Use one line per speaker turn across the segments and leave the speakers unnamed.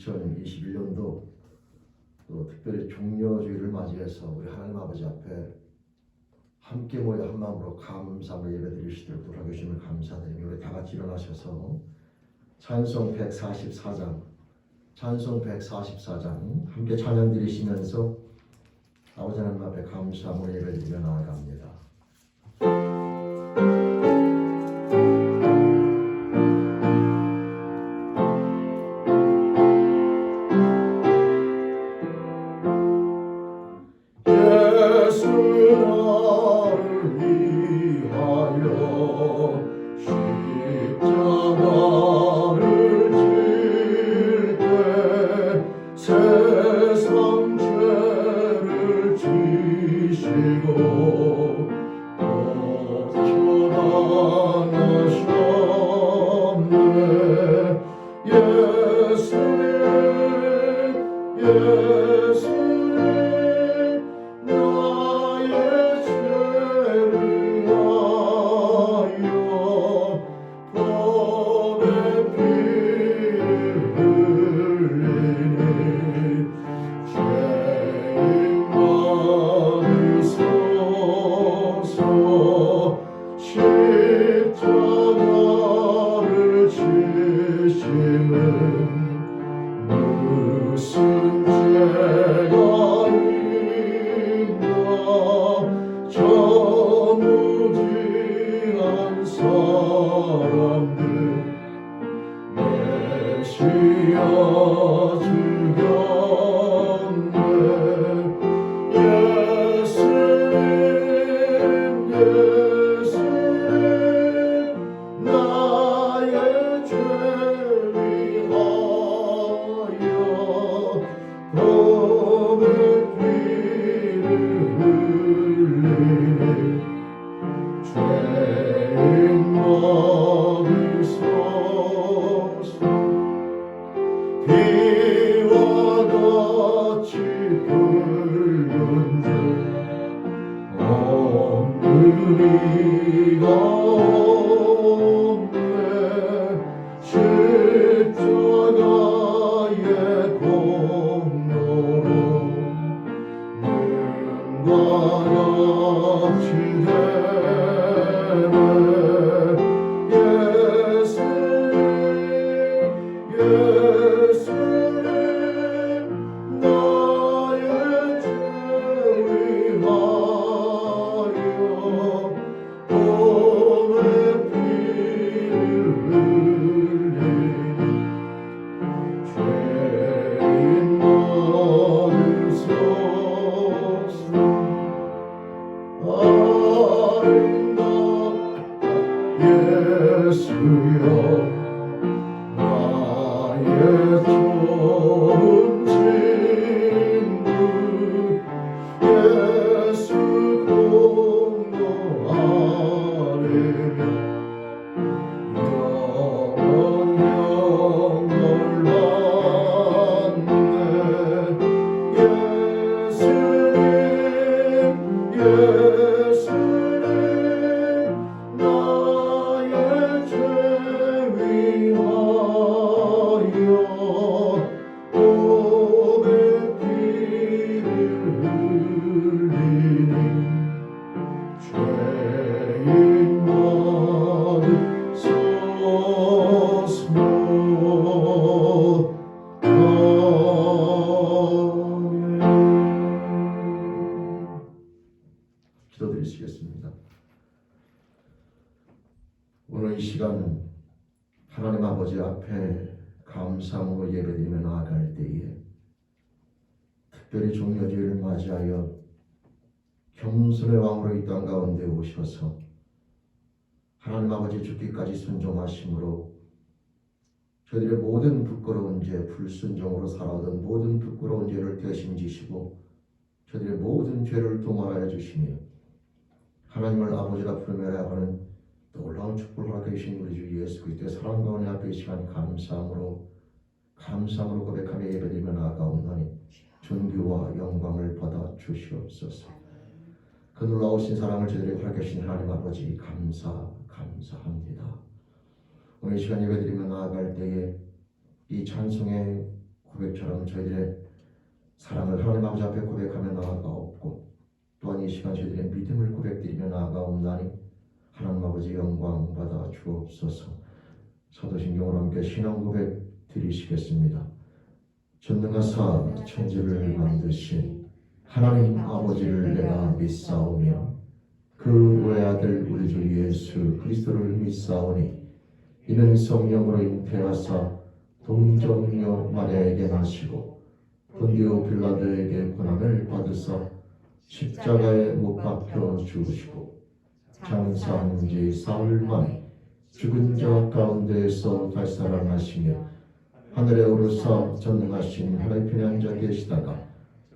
2021년도 또 특별히 종려주일을 맞이해서 우리 하나님 아버지 앞에 함께 모여 한 마음으로 감사함을 예배드릴 수 있도록 도와주심을 감사드리며 우리 다 같이 일어나셔서 찬송 144장 함께 찬양 드리시면서 아버지 하나님 앞에 감사함을 예배드리며 나아갑니다. 기도드리시겠습니다. 오늘 이 시간 하나님 아버지 앞에 감사함으로 예배드리며 나아갈 때에 특별히 종려주일을 맞이하여 겸손의 왕으로 이 땅 가운데 오셔서 하나님 아버지 죽기까지 순종하심으로 저희들의 모든 부끄러운 죄, 불순종으로 살아오던 모든 부끄러운 죄를 대신 지시고 저희들의 모든 죄를 동원하여 주시며 하나님을 아버지라 부르며 하는 놀라운 축복을 하게 주신 우리 주 예수 그리스도의 사랑 가운데 앞에 이 시간 감사함으로 고백하며 예배드리며 나아가옵나니 존귀와 영광을 받아 주시옵소서. 그 놀라우신 사랑을 저희들에게 허락해 주신 하나님 아버지 감사합니다. 오늘 이 시간 예배드리며 나아갈 때에 이 찬송의 고백처럼 저희들의 사랑을 하나님 아버지 앞에 고백하며 나아가옵고 또한 이 시간 저희들의 믿음을 고백드리며 나아가옵나니 하나님 아버지 영광 받아 주옵소서. 사도신경으로 함께 신앙 고백 드리시겠습니다. 전능하사 천지를 만드신 하나님 아버지를 내가 믿사오며 그 외아들 우리 주 예수 그리스도를 믿사오니 이는 성령으로 잉태하사 동정녀 마리아에게 나시고 본디오 빌라도에게 고난을 받으사 십자가에 못 박혀 죽으시고 장사한 지 사흘 만에 죽은 자 가운데에서 다시 살아나시며 하늘에 오르사 전능하신 하나님 편에 앉아 계시다가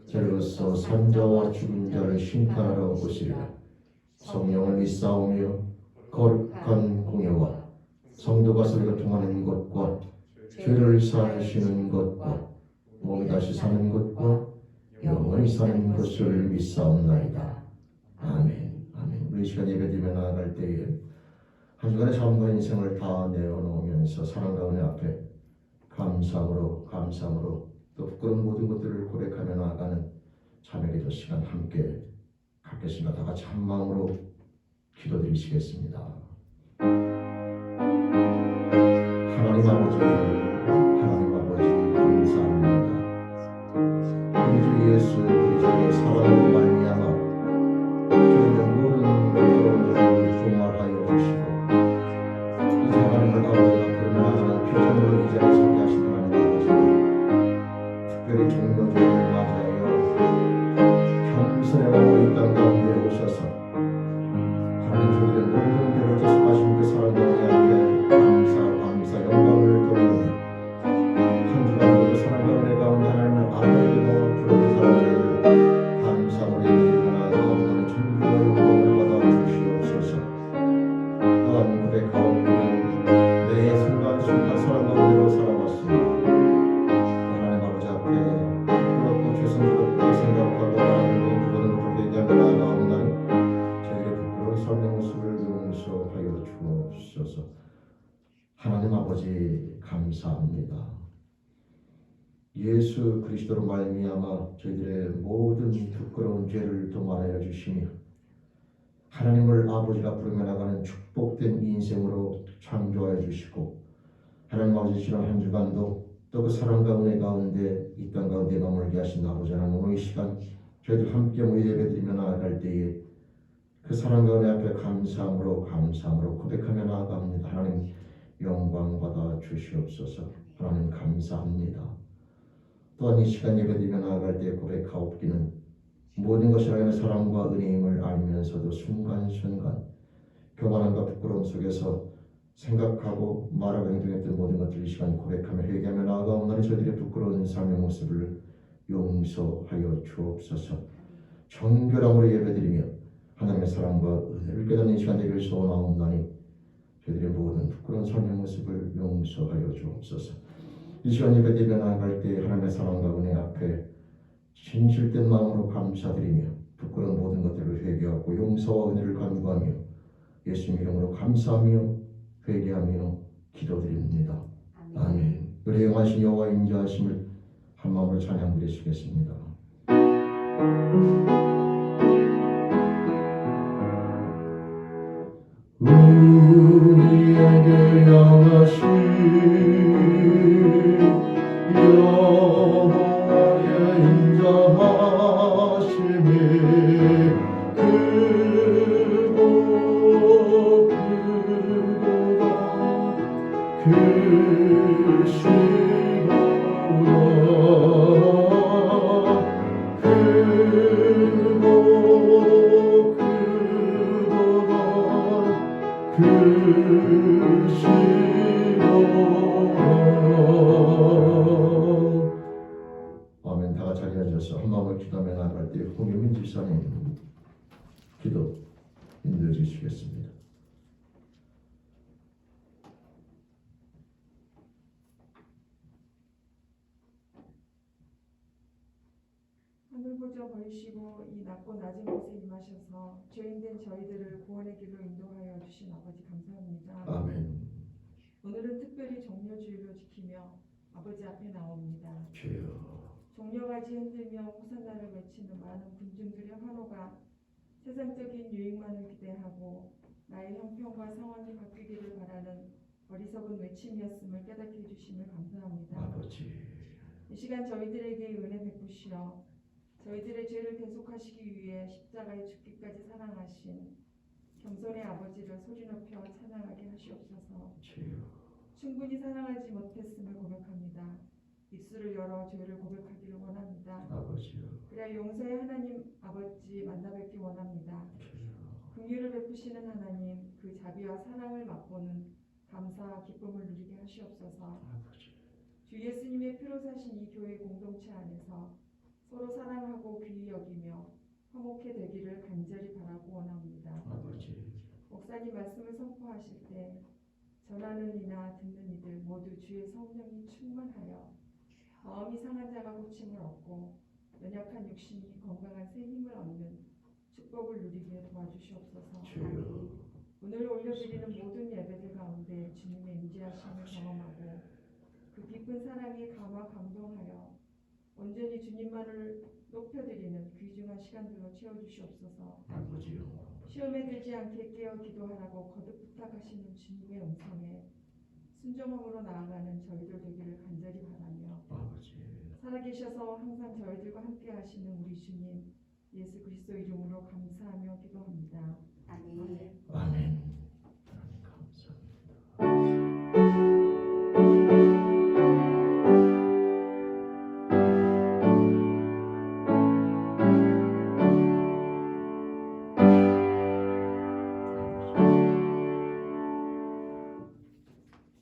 저리로서 산자와 죽은 자를 심판하러 오시리라. 성령을 믿사오며 거룩한 공예와 성도가 서로 통하는 것과 죄를 사하시는 것과 몸이 다시 사는 것과 영원히 사는 것을 믿사옵나이다. 아멘. 아멘. 우리 시간 예배드리며 나아갈 때에 한 주간의 삶과 인생을 다 내어놓으면서 사랑과 은혜 앞에 감사함으로 또 부끄러운 모든 것들을 고백하며 나아가는 참회기도 시간 함께 갖겠습니다. 다 같이 한 마음으로 기도드리시겠습니다. 하나님 아버지 감사합니다. 우리 주 예수 그리스도의 사랑으로 말미암아 저희의 모든 부끄러운 일을 종말하여 주시고 이제 하나님을 아버지가 부르며 나가는 표정으로 이 자리에 서게 하신 하나님 아버지, 특별히 종료주일을 맞이하여 겸손의 마음으로 이 땅 가운데 오셔서 하나님 저희들의 모든 죄를 대속하신 그 사랑 가운데 앞에 감사 영광을 돌리며 한 주간도 그 사랑 가운데 하나님을 아버지로 부르는 사람들을 감사함으로 예배드리고 나아가옵나니 존귀와 영광을 받아 주시옵소서. 또한 고백하옵기는 내 순간순간 사랑 가운데로 살아왔으니 하나님 아버지 앞에 부끄럽고 죄송스럽게 생각하고 나아가는 모든 것을 얘기하며 나아가옵나니 저희의 부끄러운 삶의 모습을 용서하여 주옵소서. 하나님 아버지 감사합니다. 예수 그리스도로 말미암아 저희들의 모든 부끄러운 죄를 도말하여 주시며 하나님을 아버지라 부르며 나가는 축복된 인생으로 창조하여 주시고 하나님 아버지 지난 한 주간도 또 그 사랑과 은혜 가운데 이 땅 가운데 머물게 하신 아버지 하나님, 오늘 이 시간 저희들 함께 모여 예배드리며 나아갈 때에 그 사랑과 은혜 앞에 감사함으로 고백하며 나아갑니다. 하나님 영광 받아 주시옵소서. 하나님 감사합니다. 또한 이 시간 예배드리며 나아갈 때 고백하옵기는 모든 것이 하나님의 사랑과 은혜임을 알면서도 순간순간 교만함과 부끄러움 속에서 생각하고 말하고 행동했던 모든 것들을 이 시간 고백하며 회개하며 나아가옵나니 저희들의 부끄러운 삶의 모습을 용서하여 주옵소서. 정결함으로 예배드리며 하나님의 사랑과 은혜를 깨닫는 시간 되기를 소원하옵나니 저희들의 모든 부끄러운 삶의 모습을 용서하여 주옵소서. 이 시간 예배드리며 나아갈 때 하나님의 사랑과 은혜 앞에 진실된 마음으로 감사드리며 부끄러운 모든 것들을 회개하고 용서와 은혜를 간구하며 예수님 이름으로 감사하며 회개하며 기도드립니다. 아멘. 우리 영하신 여호와 인자하심을 한 마음으로 찬양드리시겠습니다. 우리에게 영하신 여호와의 인자하심이 크고 아멘. 다 같이 자리에 앉아서 한 마음을 기도하며 나아갈 때 홍유민 집사님 기도 인도해 주시겠습니다.
하늘 보좌 버리시고 이 낮고 낮은 곳에 임하셔서 죄인된 저희들을 구원의 길로 인도하여 주신 아버지 감사합니다.
아멘.
오늘은 특별히 정료주일로 지키며 아버지 앞에 나옵니다.
주여.
담요바지 흔들며 호산나를 외치는 많은 군중들의 환호가 세상적인 유익만을 기대하고 나의 형편과 상황이 바뀌기를 바라는 어리석은 외침이었음을 깨닫게 해주심을 감사합니다.
아버지,
이 시간 저희들에게 은혜 베푸시어 저희들의 죄를 대속하시기 위해 십자가에 죽기까지 사랑하신 겸손의 아버지를 소리 높여 찬양하게 하시옵소서.
주여,
충분히 사랑하지 못했음을 고백합니다. 입술을 열어 죄를 고백하기를 원합니다.
아버지요,
그래야 용서의 하나님 아버지 만나 뵙기 원합니다. 긍휼을 베푸시는 하나님, 그 자비와 사랑을 맛보는 감사와 기쁨을 누리게 하시옵소서.
아버지,
주 예수님의 피로 사신 이 교회 공동체 안에서 서로 사랑하고 귀히 여기며 화목해 되기를 간절히 바라고 원합니다.
아버지,
목사님 말씀을 선포하실 때 전하는 이나 듣는 이들 모두 주의 성령이 충만하여 마음이 상한 자가 고침을 얻고 연약한 육신이 건강한 새 힘을 얻는 축복을 누리게 도와주시옵소서.
주여,
오늘 올려드리는 모든 예배들 가운데 주님의 임재하심을 경험하고 그 깊은 사랑에 감화 감동하여 온전히 주님만을 높여드리는 귀중한 시간들로 채워주시옵소서.
아버지요,
시험에 들지 않게 깨어 기도하라고 거듭 부탁하시는 주님의 음성에 순종함으로 나아가는 저희들 되기를 간절히 바라며
아버지,
살아계셔서 항상 저희들과 함께 하시는 우리 주님 예수 그리스도 이름으로 감사하며 기도합니다.
아멘.
아멘. 감사합니다.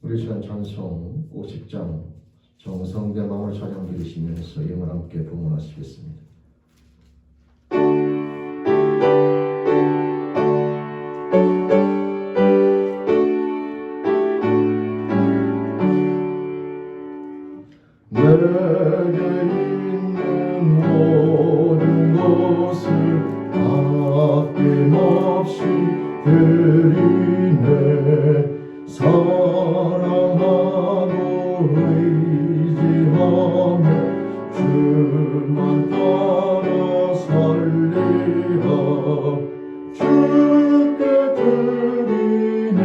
우리 시간 찬송 50장 정성된 마음으로 찬양 드리시면서 영을 함께 봉헌하시겠습니다. 내게 있는 모든 것을 아낌없이 드리네. 사랑하고 의지하며 주만 따라 살리라. 주께 드리네.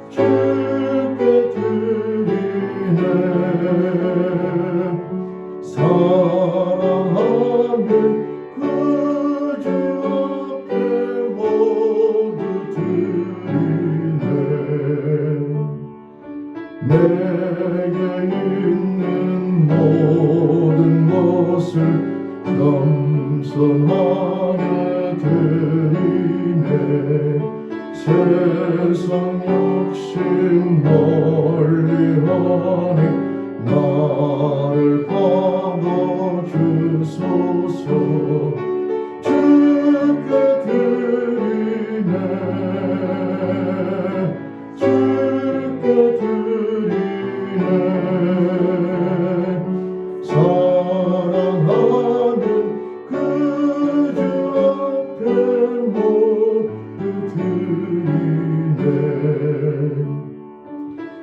주께 드리네. 사랑하는 그 주 앞에 모두 드리네. 내게 있는 모든 것을 겸손하게 드리네. 세상 욕심 멀리하니 나를 받아주소서. 주께 드리네. 주께 드리네. 사랑하는 그 주 앞에 모두 드리네.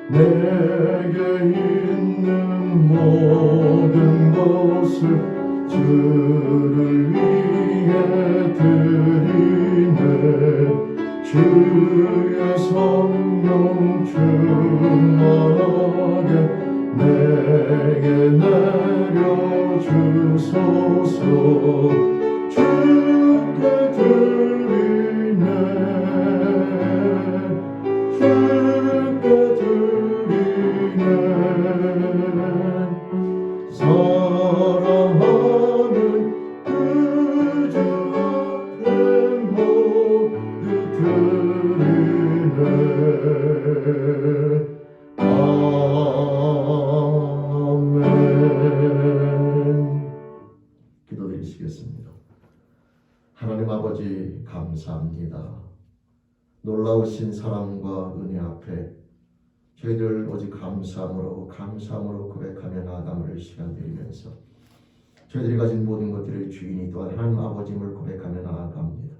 내게 있는 모든 것을 주를 위해 드리네. 주의 성령 충만하게 내게 내려주소서. 주께 드리네. 주께 드리네. 사랑하는 그 주 앞에 모두 드리네. 아멘. 기도드리시겠습니다. 하나님 아버지 감사합니다. 놀라우신 사랑과 은혜 앞에 저희들 오직 감사함으로 고백하며 나아감을 시간 드리면서 저희들이 가진 모든 것들의 주인이 또한 하나님 아버지임을 고백하며 나아갑니다.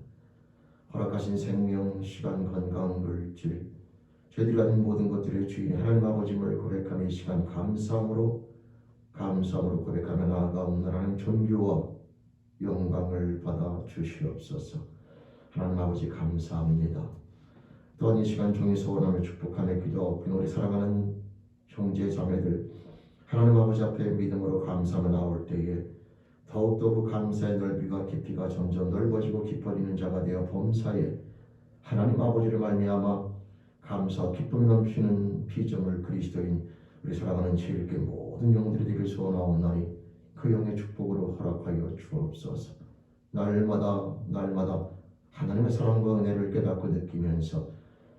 허락하신 생명, 시간, 건강, 물질 저희들이 가진 모든 것들의 주인이 하나님 아버지임을 고백하며 이 시간 감사함으로 감사함으로 고백하며 나아가옵나니 하나님 존귀와 영광을 받아 주시옵소서. 하나님 아버지 감사합니다. 또한 이 시간 종이 소원하며 축복하며 기도하옵고 우리 사랑하는 형제 자매들 하나님 아버지 앞에 믿음으로 감사하며 나올 때에 더욱더 그 감사의 넓이가 깊이가 점점 넓어지고 깊어지는 자가 되어 범사에 하나님 아버지를 말미암아 감사와 기쁨이 넘치는 피조물 그리스도인 우리 사랑하는 주일께 모든 영들이 되길 소원하옵나니 그 영의 축복으로 허락하여 주옵소서. 날마다 하나님의 사랑과 은혜를 깨닫고 느끼면서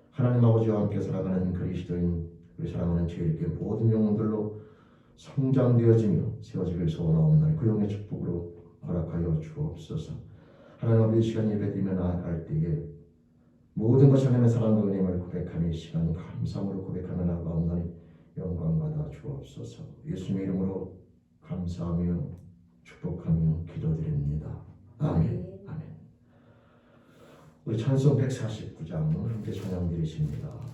하나님 아버지와 함께 살아가는 그리스도인 우리 사랑하는 주일께 모든 영혼들로 성장되어지며 세워지길 소원하옵나니 그 영의 축복으로 허락하여 주옵소서. 하나님 아버지 시간 예배드리며 나아갈 때에 모든 것이 하나님의 사랑과 은혜를 고백하며 이 시간 감사함으로 고백하며 나아가옵나니 영광받아 주옵소서. 예수님의 이름으로 감사하며 축복하며 기도드립니다. 아멘. 아멘. 우리 찬송 149장 함께 찬양 드리십니다.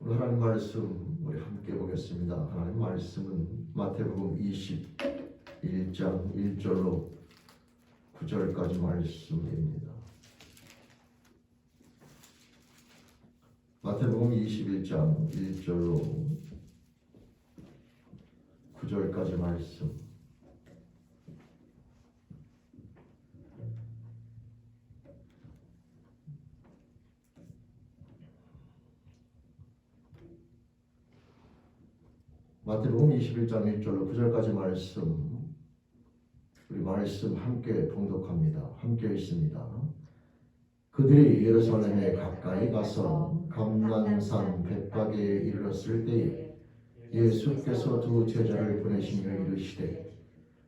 오늘 하나님 말씀 우리 함께 보겠습니다. 하나님 말씀은 마태복음 21장 1절로 9절까지 말씀입니다. 마태복음 21장 1절로 9절까지 말씀. 마태복음 21장 1절로 9절까지 말씀 우리 말씀 함께 봉독합니다. 함께 있습니다. 그들이 예루살렘에 가까이 가서 감난산 bet박에 이르렀을 때에 예수께서 두 제자를 보내시며 이르시되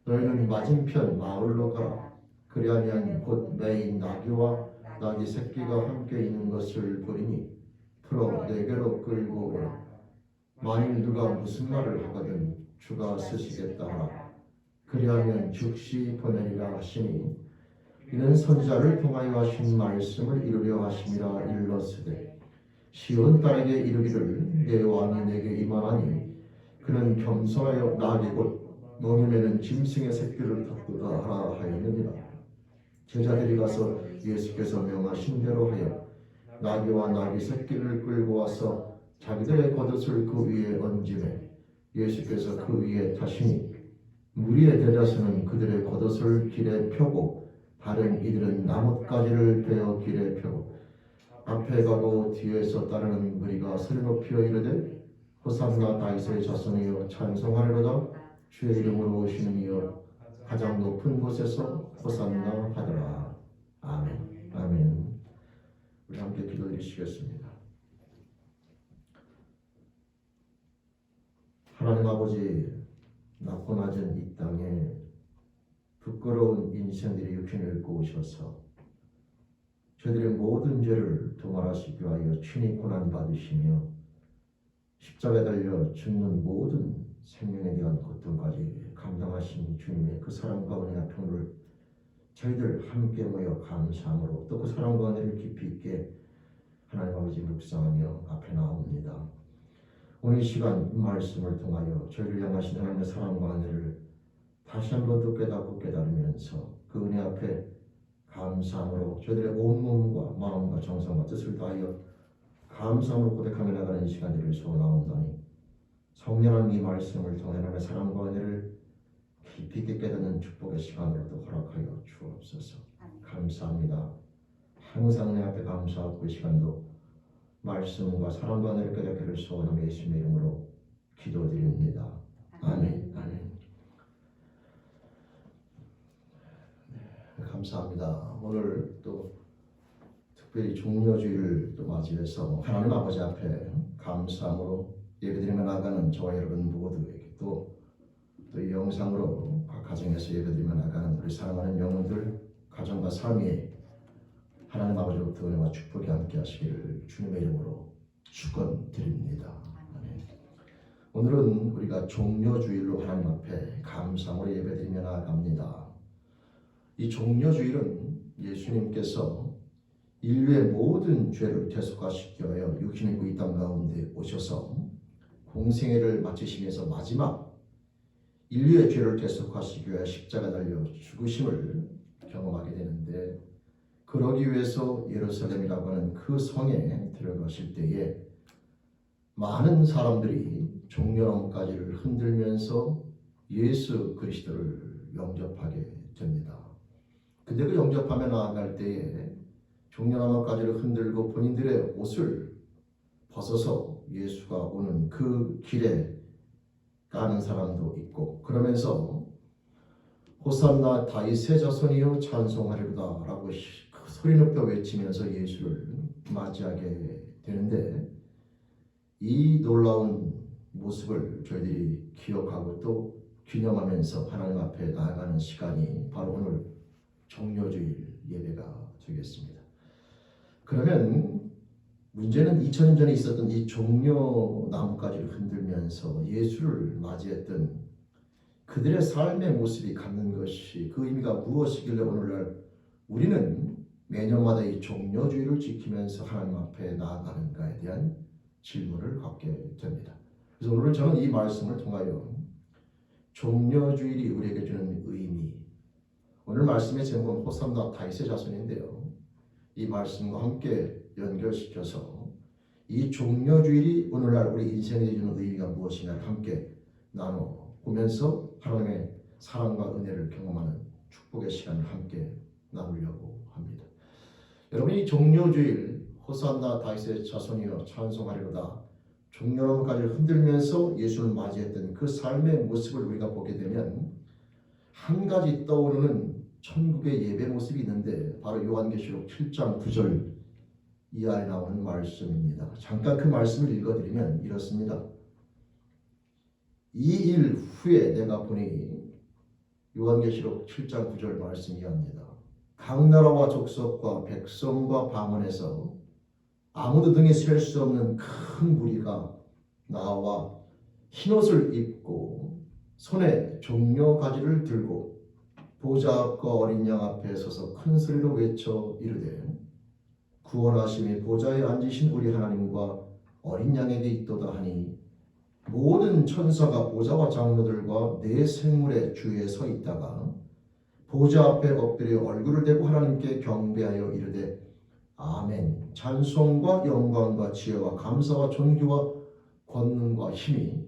너희는 맞은편 마을로 가라. 그리하면 곧 매인 나귀와 나귀 새끼가 함께 있는 것을 보리니 풀어 내게로 끌고 오라. 만일 누가 무슨 말을 하거든 주가 쓰시겠다 하라. 그리하면 즉시 보내리라 하시니 이는 선지자를 통하여 하신 말씀을 이루려 하심이라. 일러스되 시온 딸에게 이르기를 내 왕이 내게 임하나니 그는 겸손하여 나귀 곧 농임에는 짐승의 새끼를 탔도다 하라 하였느니라. 제자들이 가서 예수께서 명하신 대로 하여 나귀와 나귀 새끼를 끌고 와서 자기들의 겉옷을 그 위에 얹으매 예수께서 그 위에 타시니 무리의 대다수는 그들의 겉옷을 길에 펴고 다른 이들은 나뭇가지를 베어 길에 펴고 앞에 가고 뒤에서 따르는 무리가 소리 높여 이르되 호산나 다윗의 자손이여 찬송하리로다. 주의 이름으로 오시는 이여 가장 높은 곳에서 호산나 하더라. 아멘. 아멘. 우리 함께 기도드리시겠습니다. 하나님 아버지, 낮고 낮은 이 땅에 부끄러운 인생들이 육신을 입고 오셔서 저희들의 모든 죄를 도말하시기 위하여 친히 고난받으시며 십자가에 달려 죽는 모든 생명에 대한 고통까지 감당하신 주님의 그 사랑과 은혜와 평을 저희들 함께 모여 감사함으로 또 그 사랑과 은혜를 깊이 있게 하나님 아버지 묵상하며 앞에 나옵니다. 오늘 이 시간 말씀을 통하여 저희를 향하신 하나님의 사랑과 은혜를 다시 한번 더 깨닫고 깨달으면서 그 은혜 앞에 감사함으로 저희들의 온몸과 마음과 정성과 뜻을 다하여 감사함으로 고백하며 나가는 이 시간들을 소원하옵나니 성령한 이 말씀을 통해 하나님의 사랑과 은혜를 깊이 있게 깨닫는 축복의 시간으로 또 허락하여 주옵소서. 감사합니다. 항상 내 앞에 감사하고 이 시간도 말씀과 사랑과 은혜를 깨닫기를 소원하며 예수님의 이름으로 기도드립니다. 아멘. 아멘. 네, 감사합니다. 오늘 또 특별히 종려주의를 또 맞이해서 하나님 아버지 앞에 감사함으로 예배드리며 나가는 저와 여러분 모두에게 또 이 영상으로 각 가정에서 예배드리며 나가는 우리 사랑하는 영혼들 가정과 삶이 하나님 아버지로부터 은혜와 축복이 함께 하시기를 주님의 이름으로 축원드립니다. 아멘. 오늘은 우리가 종려주일로 하나님 앞에 감사함으로 예배드리며 나아갑니다. 이 종려주일은 예수님께서 인류의 모든 죄를 대속하시기 위하여 육신을 입고 이 땅 가운데 오셔서 공생애를 마치시면서 마지막 인류의 죄를 대속하시기 위해 십자가 달려 죽으심을 경험하게 되는데 그러기 위해서 예루살렘이라고 하는 그 성에 들어가실 때에 많은 사람들이 종려나무가지를 흔들면서 예수 그리스도를 영접하게 됩니다. 근데 그 영접하며 나아갈 때에 종려나무가지를 흔들고 본인들의 옷을 벗어서 예수가 오는 그 길에 가는 사람도 있고 그러면서 호산나 다윗의 자손이여 찬송하리로다 라고 소리 높여 외치면서 예수를 맞이하게 되는데 이 놀라운 모습을 저희들이 기억하고 또 기념하면서 하나님 앞에 나아가는 시간이 바로 오늘 종려주일 예배가 되겠습니다. 그러면 문제는 2000년 전에 있었던 이 종려나무가지를 흔들면서 예수를 맞이했던 그들의 삶의 모습이 갖는 것이 그 의미가 무엇이길래 오늘날 우리는 매년마다 이 종려주일을 지키면서 하나님 앞에 나아가는가에 대한 질문을 갖게 됩니다. 그래서 오늘 저는 이 말씀을 통하여 종려주일이 우리에게 주는 의미, 오늘 말씀의 제목은 호산나 다윗의 자손인데요. 이 말씀과 함께 연결시켜서 이 종려주일이 오늘날 우리 인생에 주는 의미가 무엇이냐를 함께 나눠보면서 하나님의 사랑과 은혜를 경험하는 축복의 시간을 함께 나누려고 합니다. 여러분, 이 종려주일 호산나 다윗의 자손이여 찬송하리로다 종려나무까지 흔들면서 예수를 맞이했던 그 삶의 모습을 우리가 보게 되면 한 가지 떠오르는 천국의 예배 모습이 있는데 바로 요한계시록 7장 9절 이하에 나오는 말씀입니다. 잠깐 그 말씀을 읽어드리면 이렇습니다. 이 일 후에 내가 보니 요한계시록 7장 9절 말씀이 합니다. 각 나라와 족속과 백성과 방언에서 아무도 등에 셀 수 없는 큰 무리가 나와 흰옷을 입고 손에 종려 가지를 들고 보좌 앞과 어린 양 앞에 서서 큰 소리로 외쳐 이르되 구원하심이 보좌에 앉으신 우리 하나님과 어린 양에게 있도다 하니 모든 천사가 보좌와 장로들과 네 생물의 주위에 서 있다가 보좌 앞에 엎드려 얼굴을 대고 하나님께 경배하여 이르되 아멘. 찬송과 영광과 지혜와 감사와 존귀와 권능과 힘이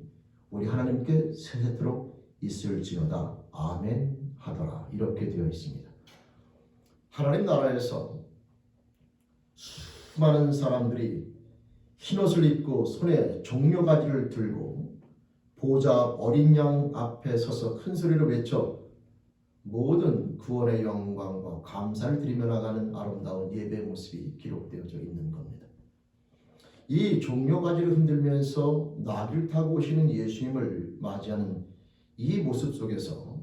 우리 하나님께 세세토록 있을지어다. 아멘 하더라. 이렇게 되어 있습니다. 하나님 나라에서 수많은 사람들이 흰옷을 입고 손에 종려가지를 들고 보좌 어린 양 앞에 서서 큰 소리로 외쳐 모든 구원의 영광과 감사를 드리며 나가는 아름다운 예배 모습이 기록되어져 있는 겁니다. 이 종려가지를 흔들면서 나귀를 타고 오시는 예수님을 맞이하는 이 모습 속에서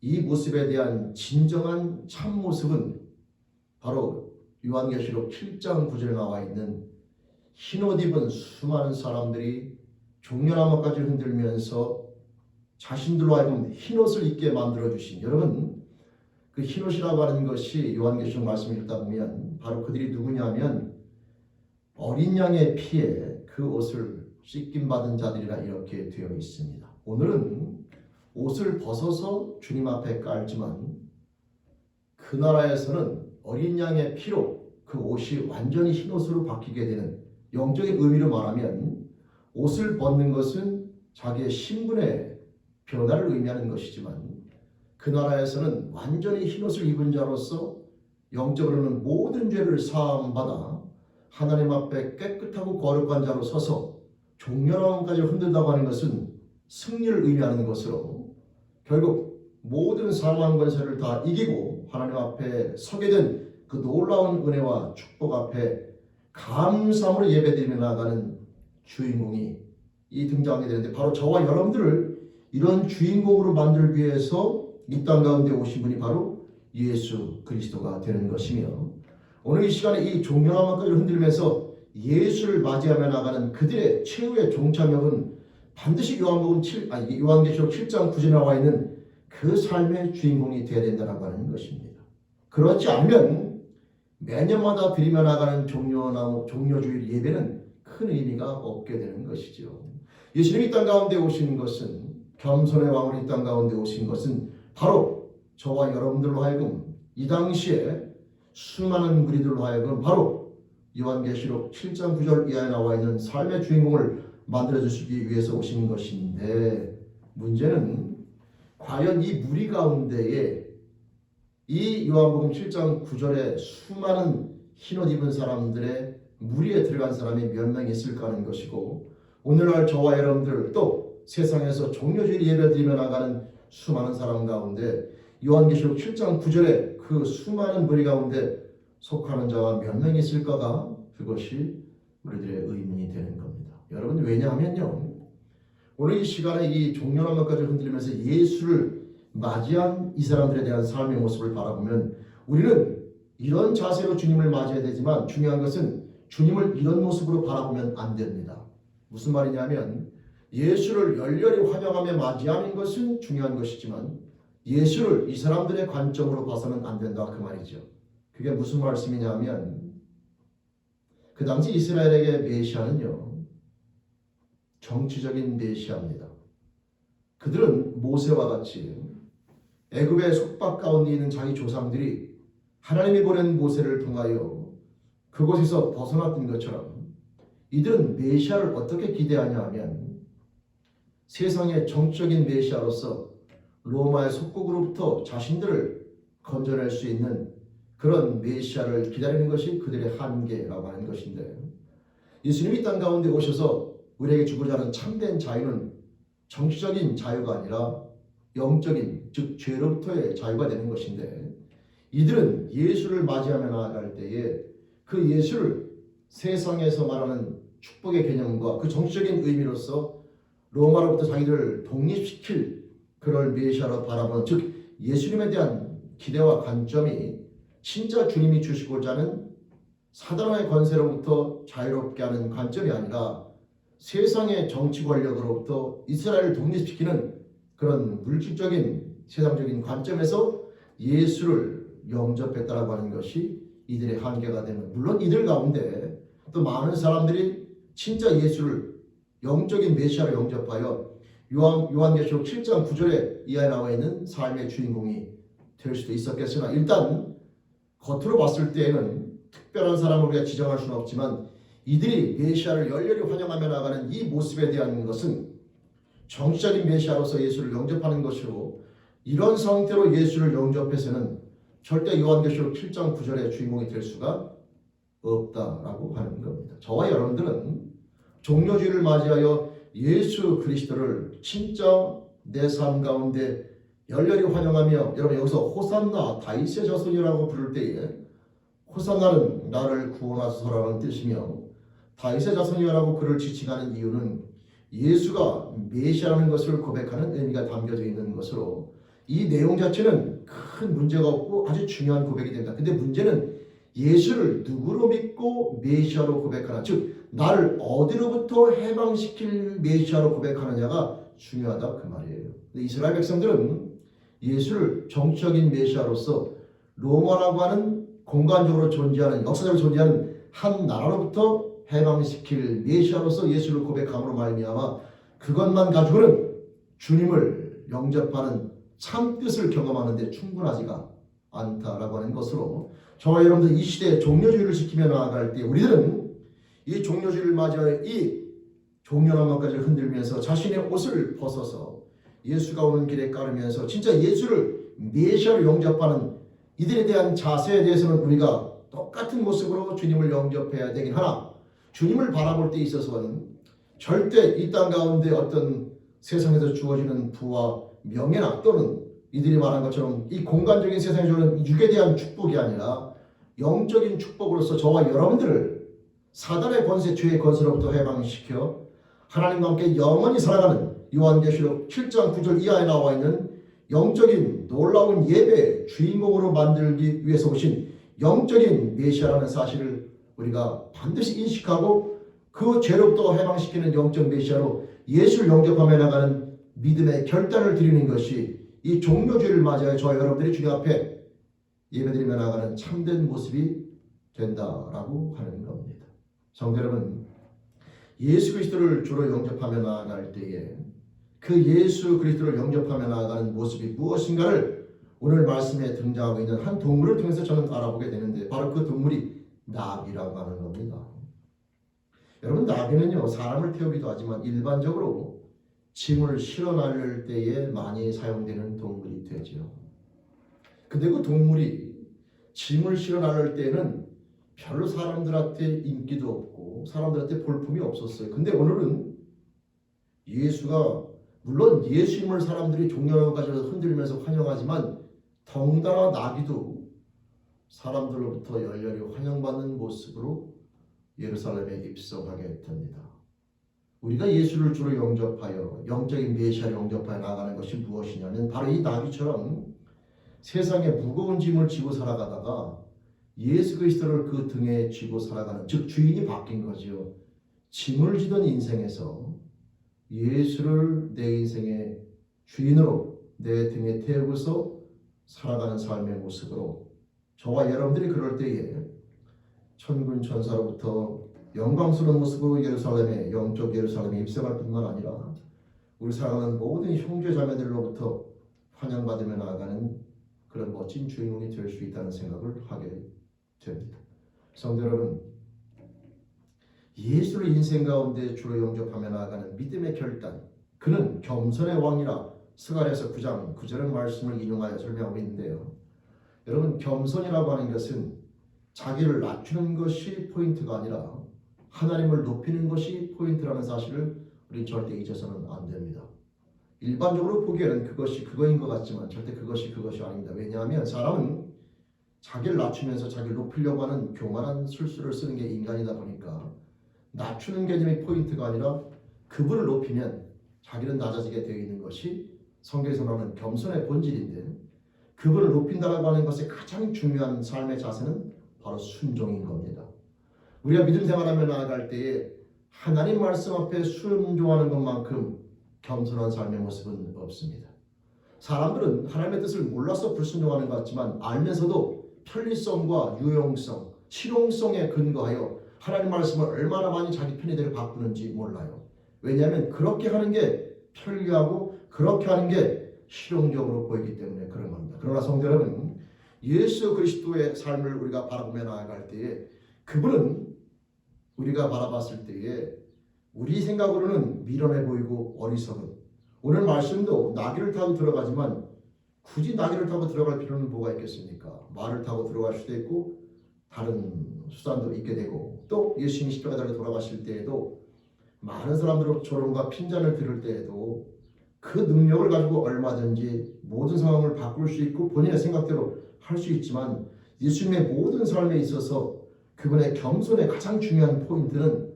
이 모습에 대한 진정한 참모습은 바로 요한계시록 7장 9절에 나와 있는 흰옷 입은 수많은 사람들이 종려나무까지 흔들면서 자신들로 하여금 흰옷을 입게 만들어주신, 여러분 그 흰옷이라고 하는 것이 요한계시록 말씀을 읽다 보면 바로 그들이 누구냐면 어린 양의 피에 그 옷을 씻김받은 자들이라 이렇게 되어 있습니다. 오늘은 옷을 벗어서 주님 앞에 깔지만 그 나라에서는 어린 양의 피로 그 옷이 완전히 흰옷으로 바뀌게 되는, 영적인 의미로 말하면 옷을 벗는 것은 자기의 신분의 변화를 의미하는 것이지만 그 나라에서는 완전히 흰옷을 입은 자로서 영적으로는 모든 죄를 사함받아 하나님 앞에 깨끗하고 거룩한 자로 서서 종려나무까지 흔들다고 하는 것은 승리를 의미하는 것으로 결국 모든 사망 권세를 다 이기고 하나님 앞에 서게 된 그 놀라운 은혜와 축복 앞에 감사함으로 예배드리며 나가는 주인공이 이 등장하게 되는데 바로 저와 여러분들을 이런 주인공으로 만들기 위해서 이 땅 가운데 오신 분이 바로 예수 그리스도가 되는 것이며, 오늘 이 시간에 이 종려나무까지 흔들면서 예수를 맞이하며 나가는 그들의 최후의 종착역은 반드시 요한계시록 7장 9절에 나와 있는 그 삶의 주인공이 되어야 된다고 하는 것입니다. 그렇지 않으면 매년마다 드리며 나가는 종려주일 예배는 큰 의미가 없게 되는 것이죠. 예수님이 이 땅 가운데 오신 것은, 겸손의 왕으로 이 땅 가운데 오신 것은 바로 저와 여러분들로 하여금 이 당시에 수많은 무리들로 하여금 바로 요한계시록 7장 9절 이하에 나와 있는 삶의 주인공을 만들어주시기 위해서 오신 것인데, 문제는 과연 이 무리 가운데에 이 요한복음 7장 9절에 수많은 흰옷 입은 사람들의 무리에 들어간 사람이 몇 명 있을까 하는 것이고, 오늘날 저와 여러분들 또 세상에서 종려주일 예배드리며 나가는 수많은 사람 가운데 요한계시록 7장 9절에 그 수많은 무리 가운데 속하는 자가 몇 명 있을까가 그것이 우리들의 의문이 되는 겁니다. 여러분, 왜냐하면요, 오늘 이 시간에 이 종려나무까지 흔들리면서 예수를 맞이한 이 사람들에 대한 삶의 모습을 바라보면 우리는 이런 자세로 주님을 맞이해야 되지만 중요한 것은 주님을 이런 모습으로 바라보면 안 됩니다. 무슨 말이냐면 예수를 열렬히 환영하며 맞이하는 것은 중요한 것이지만 예수를 이 사람들의 관점으로 봐서는 안 된다, 그 말이죠. 그게 무슨 말씀이냐면 그 당시 이스라엘에게 메시아는요, 정치적인 메시아입니다. 그들은 모세와 같이 애굽의 속박 가운데 있는 자기 조상들이 하나님이 보낸 모세를 통하여 그곳에서 벗어났던 것처럼 이들은 메시아를 어떻게 기대하냐 하면 세상의 정치적인 메시아로서 로마의 속국으로부터 자신들을 건져낼 수 있는 그런 메시아를 기다리는 것이 그들의 한계라고 하는 것인데, 예수님이 땅 가운데 오셔서 우리에게 주고자 하는 참된 자유는 정치적인 자유가 아니라 영적인 즉 죄로부터의 자유가 되는 것인데, 이들은 예수를 맞이하며 나아갈 때에 그 예수를 세상에서 말하는 축복의 개념과 그 정치적인 의미로서 로마로부터 자기들을 독립시킬 그럴 메시아로 바라보는, 즉 예수님에 대한 기대와 관점이 진짜 주님이 주시고자 하는 사단의 권세로부터 자유롭게 하는 관점이 아니라 세상의 정치 권력으로부터 이스라엘을 독립시키는 그런 물질적인 세상적인 관점에서 예수를 영접했다라고 하는 것이 이들의 한계가 되는, 물론 이들 가운데 또 많은 사람들이 진짜 예수를 영적인 메시아로 영접하여 요한계시록 7장 9절에 이하에 나와 있는 삶의 주인공이 될 수도 있었겠으나, 일단 겉으로 봤을 때에는 특별한 사람을 우리가 지정할 수는 없지만 이들이 메시아를 열렬히 환영하며 나가는 이 모습에 대한 것은 정치적인 메시아로서 예수를 영접하는 것이고, 이런 상태로 예수를 영접해서는 절대 요한계시록 7장 9절의 주인공이 될 수가 없다라고 하는 겁니다. 저와 여러분들은 종려주의를 맞이하여 예수 그리스도를 진짜 내 삶 가운데 열렬히 환영하며, 여러분 여기서 호산나 다윗의 자손이라고 부를 때에 호산나는 나를 구원하소서라는 뜻이며, 다윗의 자손이라고 그를 지칭하는 이유는 예수가 메시아라는 것을 고백하는 의미가 담겨져 있는 것으로, 이 내용 자체는 큰 문제가 없고 아주 중요한 고백이 된다. 근데 문제는 예수를 누구로 믿고 메시아로 고백하나, 즉 나를 어디로부터 해방시킬 메시아로 고백하느냐가 중요하다 그 말이에요. 이스라엘 백성들은 예수를 정치적인 메시아로서 로마라고 하는 공간적으로 존재하는, 역사적으로 존재하는 한 나라로부터 해방시킬 메시아로서 예수를 고백함으로 말미암아 그것만 가지고는 주님을 영접하는 참 뜻을 경험하는 데 충분하지가 않다라고 하는 것으로, 저와 여러분들 이 시대에 종려주의를 지키며 나아갈 때 우리들은 이 종려주의를 맞이하여 이 종려나무까지를 흔들면서 자신의 옷을 벗어서 예수가 오는 길에 따르면서 진짜 예수를 메시아로 영접하는 이들에 대한 자세에 대해서는 우리가 똑같은 모습으로 주님을 영접해야 되긴 하나, 주님을 바라볼 때 있어서는 절대 이 땅 가운데 어떤 세상에서 주어지는 부와 명예나 또는 이들이 말한 것처럼 이 공간적인 세상에 주는 육에 대한 축복이 아니라 영적인 축복으로서 저와 여러분들을 사단의 권세, 죄의 권세로부터 해방시켜 하나님과 함께 영원히 살아가는 요한계시록 7장 9절 이하에 나와 있는 영적인 놀라운 예배의 주인공으로 만들기 위해서 오신 영적인 메시아라는 사실을 우리가 반드시 인식하고 그 죄로부터 해방시키는 영적 메시아로 예수를 영접하며 나가는 믿음의 결단을 드리는 것이 이 종려주의를 맞이하여 저와 여러분들이 주님 앞에 예배드리며 나가는 참된 모습이 된다라고 하는 겁니다. 성도 여러분, 예수 그리스도를 주로 영접하며 나아갈 때에 그 예수 그리스도를 영접하며 나아가는 모습이 무엇인가를 오늘 말씀에 등장하고 있는 한 동물을 통해서 저는 알아보게 되는데, 바로 그 동물이 나귀라고 하는 겁니다. 여러분, 나귀는요 사람을 태우기도 하지만 일반적으로 짐을 실어 나를 때에 많이 사용되는 동물이 되죠. 근데 그 동물이 짐을 실어 나를 때는 별로 사람들한테 인기도 없고 사람들한테 볼품이 없었어요. 근데 오늘은 예수가, 물론 예수님을 사람들이 종려나무까지 흔들면서 환영하지만 덩달아 나귀도 사람들로부터 열렬히 환영받는 모습으로 예루살렘에 입성하게 됩니다. 우리가 예수를 주로 영접하여 영적인 메시아를 영접하여 나가는 것이 무엇이냐면 바로 이 나귀처럼 세상에 무거운 짐을 지고 살아가다가 예수 그리스도를 그 등에 쥐고 살아가는, 즉 주인이 바뀐 거죠. 짐을 지던 인생에서 예수를 내 인생의 주인으로 내 등에 태우고서 살아가는 삶의 모습으로 저와 여러분들이 그럴 때에 천군 천사로부터 영광스러운 모습으로 예루살렘에, 영적 예루살렘에 입성할 뿐만 아니라 우리 사랑하는 모든 형제 자매들로부터 환영받으며 나아가는 그런 멋진 주인공이 될 수 있다는 생각을 하게 됩니다. 성도 여러분, 예수를 인생 가운데 주로 영접하며 나아가는 믿음의 결단, 그는 겸손의 왕이라 스가랴서 9장 9절의 말씀을 인용하여 설명하고 있는데요. 여러분, 겸손이라고 하는 것은 자기를 낮추는 것이 포인트가 아니라 하나님을 높이는 것이 포인트라는 사실을 우리 절대 잊어서는 안 됩니다. 일반적으로 보기에는 그것이 그거인 것 같지만 절대 그것이 아닙니다. 왜냐하면 사람은 자기를 낮추면서 자기를 높이려고 하는 교만한 술수를 쓰는 게 인간이다 보니까 낮추는 개념이 포인트가 아니라 그분을 높이면 자기는 낮아지게 되어 있는 것이 성경에서 말하는 겸손의 본질인데, 그분을 높인다라고 하는 것의 가장 중요한 삶의 자세는 바로 순종인 겁니다. 우리가 믿음 생활하며 나아갈 때에 하나님 말씀 앞에 순종하는 것만큼 겸손한 삶의 모습은 없습니다. 사람들은 하나님의 뜻을 몰라서 불순종하는 것 같지만 알면서도 편리성과 유용성, 실용성에 근거하여 하나님 말씀을 얼마나 많이 자기 편의대로 바꾸는지 몰라요. 왜냐하면 그렇게 하는 게 편리하고 그렇게 하는 게 실용적으로 보이기 때문에 그런 겁니다. 그러나 성도 여러분, 예수 그리스도의 삶을 우리가 바라보며 나아갈 때에 그분은 우리가 바라봤을 때에 우리 생각으로는 미련해 보이고 어리석은, 오늘 말씀도 나귀를 타고 들어가지만 굳이 나귀를 타고 들어갈 필요는 뭐가 있겠습니까? 말을 타고 들어갈 수도 있고 다른 수단도 있게 되고, 또 예수님이 십자가에 돌아가실 때에도 많은 사람들의 조롱과 핀잔을 들을 때에도 그 능력을 가지고 얼마든지 모든 상황을 바꿀 수 있고 본인의 생각대로 할 수 있지만, 예수님의 모든 삶에 있어서 그분의 겸손의 가장 중요한 포인트는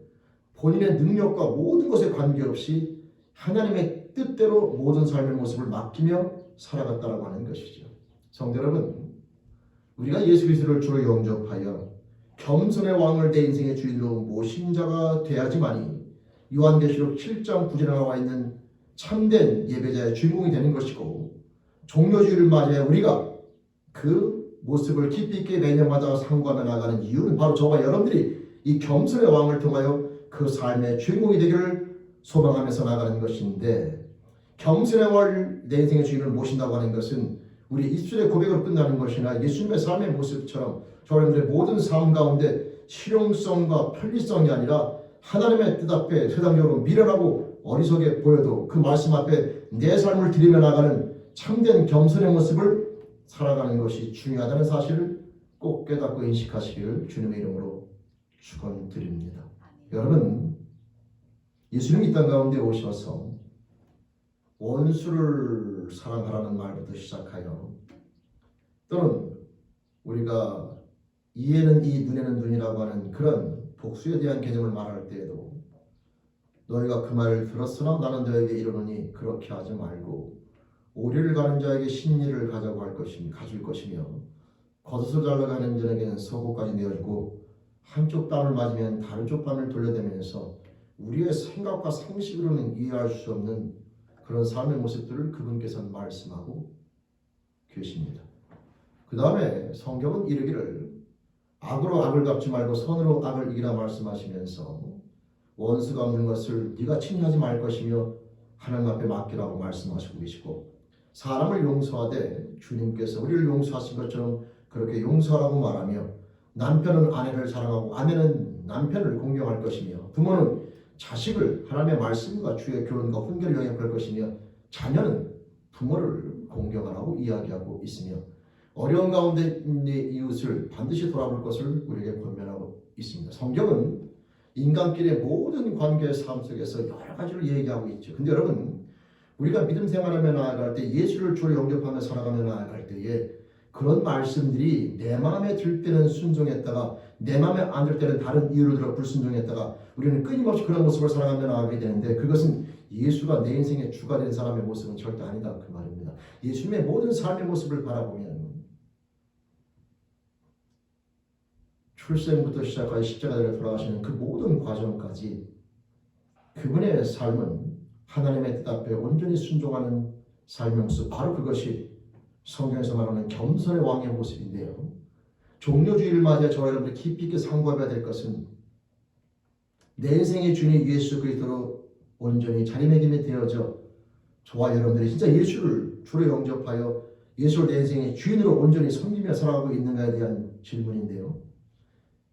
본인의 능력과 모든 것에 관계없이 하나님의 뜻대로 모든 삶의 모습을 맡기며 살아갔다라고 하는 것이죠. 성도 여러분, 우리가 예수 그리스도를 주로 영접하여 겸손의 왕을 내 인생의 주인으로 모신 자가 되야지만이 요한계시록 7장 9절에 나와 있는 참된 예배자의 주인공이 되는 것이고, 종료주일을 맞이해 우리가 그 모습을 깊이 있게 매년마다 상고하며 나가는 이유는 바로 저와 여러분들이 이 겸손의 왕을 통하여 그 삶의 주인공이 되기를 소망하면서 나가는 것인데, 겸손의 왕을 내 인생의 주인을 모신다고 하는 것은 우리 입술의 고백으로 끝나는 것이나 예수님의 삶의 모습처럼 저희들의 모든 삶 가운데 실용성과 편리성이 아니라 하나님의 뜻 앞에 세상적으로 미련하고 어리석게 보여도 그 말씀 앞에 내 삶을 드리며 나가는 참된 겸손의 모습을 살아가는 것이 중요하다는 사실을 꼭 깨닫고 인식하시기를 주님의 이름으로 축원드립니다. 여러분, 예수님이 이 땅 가운데 오셔서 원수를 사랑하라는 말부터 시작하여, 또는 우리가 이에는 이 눈에는 눈이라고 하는 그런 복수에 대한 개념을 말할 때에도 너희가 그 말을 들었으나 나는 너에게 이르노니 그렇게 하지 말고 오리를 가는 자에게 신리를 가줄 것이며 겉옷을 잘라가는 자에게는 속옷까지 내어주고 한쪽 뺨을 맞으면 다른 쪽 뺨을 돌려대면서 우리의 생각과 상식으로는 이해할 수 없는 그런 삶의 모습들을 그분께서는 말씀하고 계십니다. 그 다음에 성경은 이르기를 악으로 악을 갚지 말고 선으로 악을 이기라 말씀하시면서 원수가 없는 것을 네가 친히 하지 말 것이며 하나님 앞에 맡기라고 말씀하시고 계시고, 사람을 용서하되 주님께서 우리를 용서하신 것처럼 그렇게 용서하라고 말하며, 남편은 아내를 사랑하고 아내는 남편을 공경할 것이며 부모는 자식을 하나님의 말씀과 주의 교훈과 훈계를 영역할 것이며 자녀는 부모를 공경하라고 이야기하고 있으며, 어려운 가운데 있는 이웃을 반드시 돌아볼 것을 우리에게 권면하고 있습니다. 성경은 인간끼리의 모든 관계의 삶 속에서 여러 가지를 얘기하고 있죠. 근데 여러분, 우리가 믿음 생활하며 나아갈 때, 예수를 주로 영접하며 살아가며 나아갈 때에 그런 말씀들이 내 마음에 들 때는 순종했다가 내 마음에 안 들 때는 다른 이유를 들어 불순종했다가 우리는 끊임없이 그런 모습을 살아가며 나아가게 되는데, 그것은 예수가 내 인생의 주가 된 사람의 모습은 절대 아니다 그 말입니다. 예수님의 모든 삶의 모습을 바라보면 출생부터 시작하여 십자가에 돌아가시는 그 모든 과정까지 그분의 삶은 하나님의 뜻 앞에 온전히 순종하는 삶의 모습, 바로 그것이 성경에서 말하는 겸손의 왕의 모습인데요. 종료주의를 맞이해 저와 여러분들 깊이 있게 상고해야 될 것은 내 인생의 주인 예수 그리스도로 온전히 자리매김이 되어져 저와 여러분들이 진짜 예수를 주로 영접하여 예수를 내 인생의 주인으로 온전히 섬기며 살아가고 있는가에 대한 질문인데요.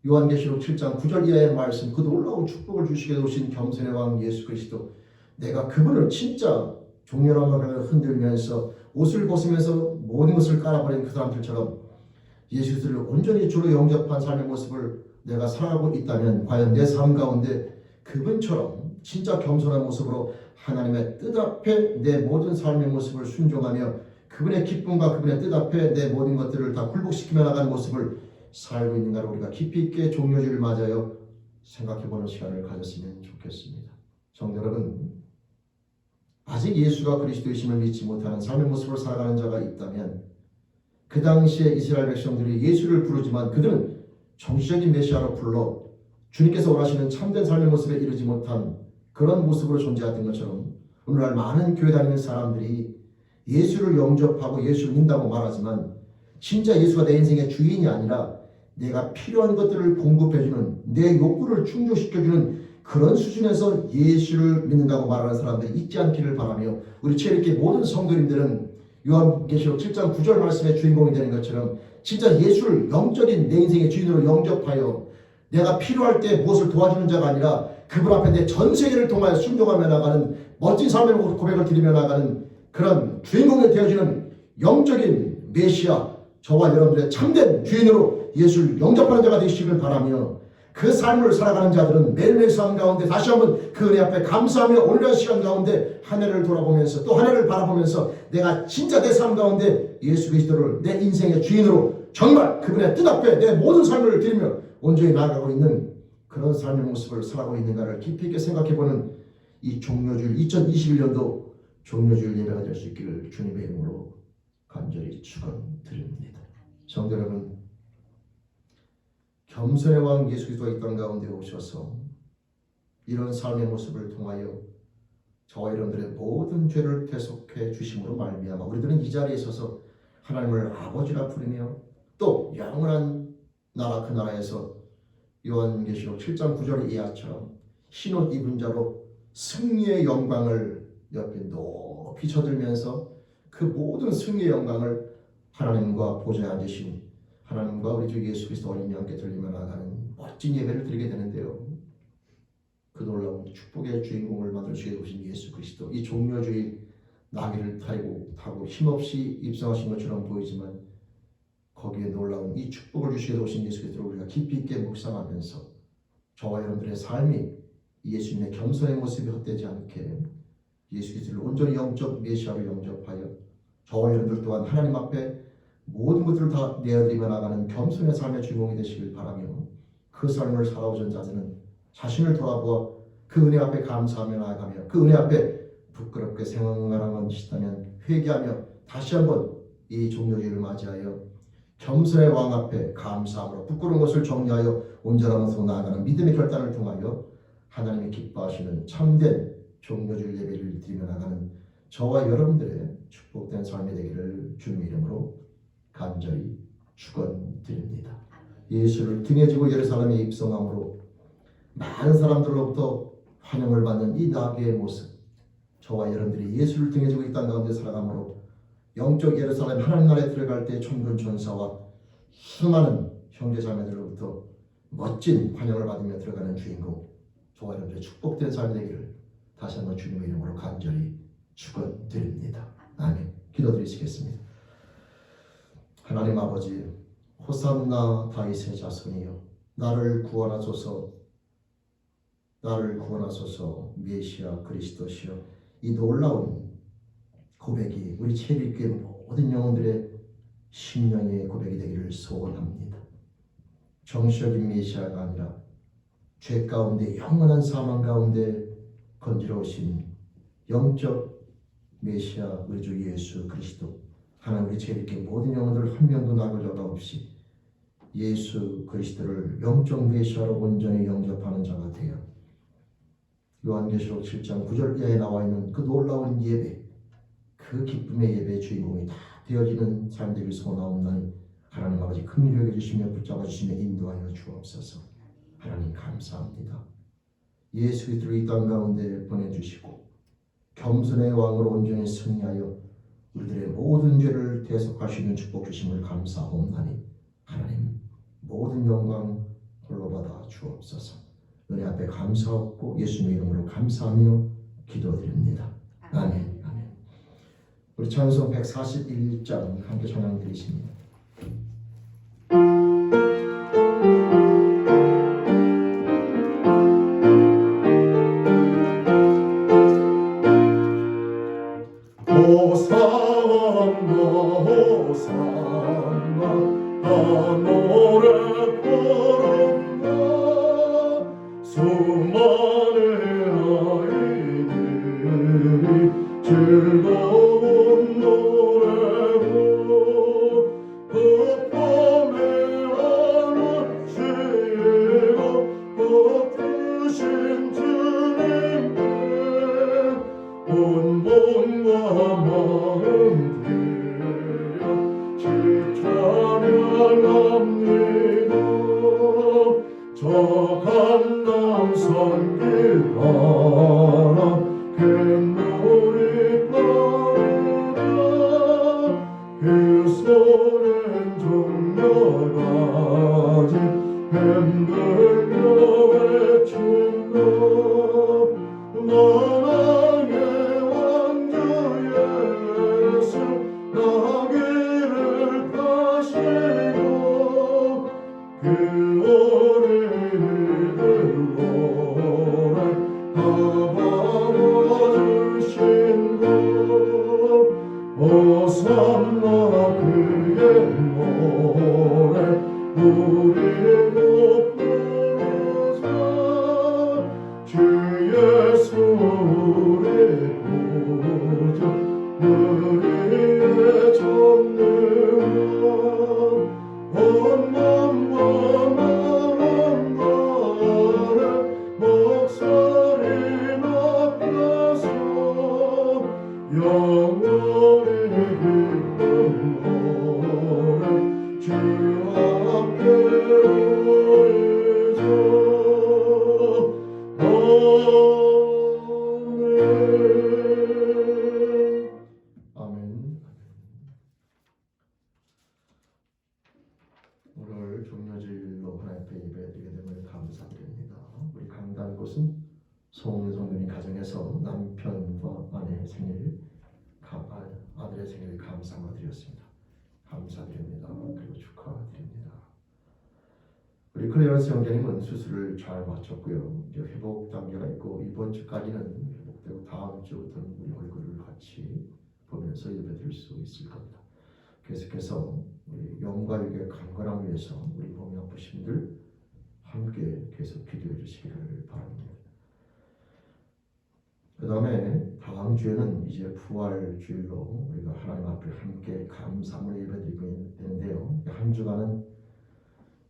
요한계시록 7장 9절 이하의 말씀, 그 놀라운 축복을 주시게 오신 겸손의 왕 예수 그리스도, 내가 그분을 진짜 종려나무를 흔들면서 옷을 벗으면서 모든 것을 깔아버린 그 사람들처럼 예수를 온전히 주로 영접한 삶의 모습을 내가 살아가고 있다면 과연 내 삶 가운데 그분처럼 진짜 겸손한 모습으로 하나님의 뜻 앞에 내 모든 삶의 모습을 순종하며 그분의 기쁨과 그분의 뜻 앞에 내 모든 것들을 다 굴복시키며 나가는 모습을 살고 있는가를 우리가 깊이 있게 종료주를 맞아요 생각해보는 시간을 가졌으면 좋겠습니다. 성도 여러분, 아직 예수가 그리스도이심을 믿지 못하는 삶의 모습으로 살아가는 자가 있다면 그 당시에 이스라엘 백성들이 예수를 부르지만 그들은 정치적인 메시아로 불러 주님께서 원하시는 참된 삶의 모습에 이르지 못한 그런 모습으로 존재했던 것처럼 오늘날 많은 교회 다니는 사람들이 예수를 영접하고 예수를 믿는다고 말하지만 진짜 예수가 내 인생의 주인이 아니라 내가 필요한 것들을 공급해주는 내 욕구를 충족시켜주는 그런 수준에서 예수를 믿는다고 말하는 사람들이 있지 않기를 바라며 우리 최일께 모든 성도님들은 요한계시록 7장 9절 말씀의 주인공이 되는 것처럼 진짜 예수를 영적인 내 인생의 주인으로 영접하여 내가 필요할 때 무엇을 도와주는 자가 아니라 그분 앞에 내 전 세계를 통하여 순종하며 나가는 멋진 삶의 고백을 드리며 나가는 그런 주인공이 되어지는 영적인 메시아 저와 여러분들의 참된 주인으로 예수를 영접하는 자가 되시기를 바라며 그 삶을 살아가는 자들은 매일매일 삶 가운데 다시 한번 그 은혜 앞에 감사하며 오늘의 시간 가운데 한 해를 돌아보면서 또 한 해를 바라보면서 내가 진짜 내 삶 가운데 예수 그리스도를 내 인생의 주인으로 정말 그분의 뜻 앞에 내 모든 삶을 드리며 온전히 나아가고 있는 그런 삶의 모습을 살아가고 있는가를 깊이 있게 생각해보는 이 종료주일 2021년도 종료주일 예배가 될 수 있기를 주님의 이름으로 간절히 축원드립니다. 성도 여러분, 겸손의 왕 예수 그리스도가 이 땅 가운데 오셔서 이런 삶의 모습을 통하여 저와 여러분들의 모든 죄를 대속해 주심으로 말미암아 우리들은 이 자리에 서서 하나님을 아버지라 부르며 또 영원한 나라 그 나라에서 요한계시록 7장 9절 이하처럼 흰옷 입은 자로 승리의 영광을 옆에 높이 쳐들면서 그 모든 승리의 영광을 하나님과 보좌에 앉으신 하나님과 우리 주 예수 그리스도 어린이 함께 들리며 나가는 멋진 예배를 드리게 되는데요. 그 놀라운 축복의 주인공을 만들어주게 되신 예수 그리스도, 이 종료주의 나귀를 타고 힘없이 입성하신 것처럼 보이지만 거기에 놀라운 이 축복을 주시게 되신 예수 그리스도를 우리가 깊이 있게 묵상하면서 저와 여러분들의 삶이 예수님의 겸손의 모습이 헛되지 않게 예수 그리스도를 온전히 영적 메시아를 영접하여 저와 여러분들 또한 하나님 앞에 모든 것들을 다 내어드리며 나가는 겸손의 삶의 주인공이 되시길 바라며 그 삶을 살아오던 자들은 자신을 돌아보아 그 은혜 앞에 감사하며 나아가며 그 은혜 앞에 부끄럽게 생각하는 것이 있다면 회개하며 다시 한번 이 종료주의를 맞이하여 겸손의 왕 앞에 감사함으로 부끄러운 것을 정리하여 온전한 것으로 나아가는 믿음의 결단을 통하여 하나님이 기뻐하시는 참된 종료주의 예배를 드리며 나가는 저와 여러분들의 축복된 삶이 되기를 주님의 이름으로 간절히 축원드립니다. 예수를 등에 지고 예루살렘에 입성함으로 많은 사람들로부터 환영을 받는 이 나귀의 모습, 저와 여러분들이 예수를 등에 지고 이 땅 가운데 살아감으로 영적 예루살렘 하나님 나라에 들어갈 때 천군 천사와 수많은 형제자매들로부터 멋진 환영을 받으며 들어가는 주인공, 저와 여러분들의 축복된 삶이 되기를 다시 한번 주님의 이름으로 간절히 축원드립니다. 아멘. 기도드리시겠습니다. 하나님 아버지, 호산나 다윗의 자손이여, 나를 구원하소서 메시아 그리스도시여. 이 놀라운 고백이 우리 체리교회 모든 영혼들의 심령의 고백이 되기를 소원합니다. 정치적인 메시아가 아니라 죄 가운데 영원한 사망 가운데 건지러우신 영적 메시아 우리 주 예수 그리스도, 하나님 우리 체리교회 모든 영혼들 한 명도 나고 저가 없이 예수 그리스도를 영적 메시아로 온전히 영접하는 자가 되어 요한계시록 7장 9절 이하에 나와 있는 그 놀라운 예배, 그 기쁨의 예배의 주인공이 다 되어지는 삶 되길 소원하옵나니 하나님 아버지 긍휼히 여겨주시며 붙잡아 주시며 인도하여 주옵소서. 하나님 감사합니다. 예수 그리스도를 이 땅 가운데 보내주시고 겸손의 왕으로 온전히 승리하여 우리들의 모든 죄를 대속하시는 축복 주심을 감사하옵나니 하나님 모든 영광 홀로 받아 주옵소서. 은혜 앞에 감사하고 예수님의 이름으로 감사하며 기도드립니다. 아멘. 아멘. 우리 찬송 141장 함께 찬양 드리십니다.
노래 부른다. 수많은 아이들이 즐거운 노래로 그 밤에 하나 쉬고 엎으신 주님께 온 몸과 마음 들여 찬양합니다. 저 감남산 길 따라 갯물이 흐르다 그 손엔 종려가지 흔들며 외친다. 만왕의 왕주 예수 나귀를 타시고 그 어린이들 노래 다 받아주신다. 호산나 그의 노래 우리도 부르자. 주 예수 우리 구주 우리의 전능한 온 몸과 마음 다해 목소리 높여서 영원히 기쁜 노래 주 앞에 올리자.
아멘. 오늘 종료주일로 하나님 앞에 예배드리게 됨을 감사드립니다. 우리 강단 곳은 송성윤이 가정에서 남편과 아내의 생일, 아들의 생일 감사로 드렸습니다. 감사드립니다. 그리고 축하드립니다. 우리 클레어런스 형제님은 수술을 잘 마쳤고요. 이제 회복 단계가 있고 이번 주까지는 회복되고 다음 주부터는 우리 얼굴을 같이 보면서 예배드릴 수 있을 겁니다. 계속해서 우리 영과 육의 강건함을 위해서 우리 몸이 아프신 분들 함께 계속 기도해 주시기를 바랍니다. 그 다음에 다음 주에는 이제 부활주일로 우리가 하나님 앞에 함께 감사함을 예배드리고 있는데요. 한 주간은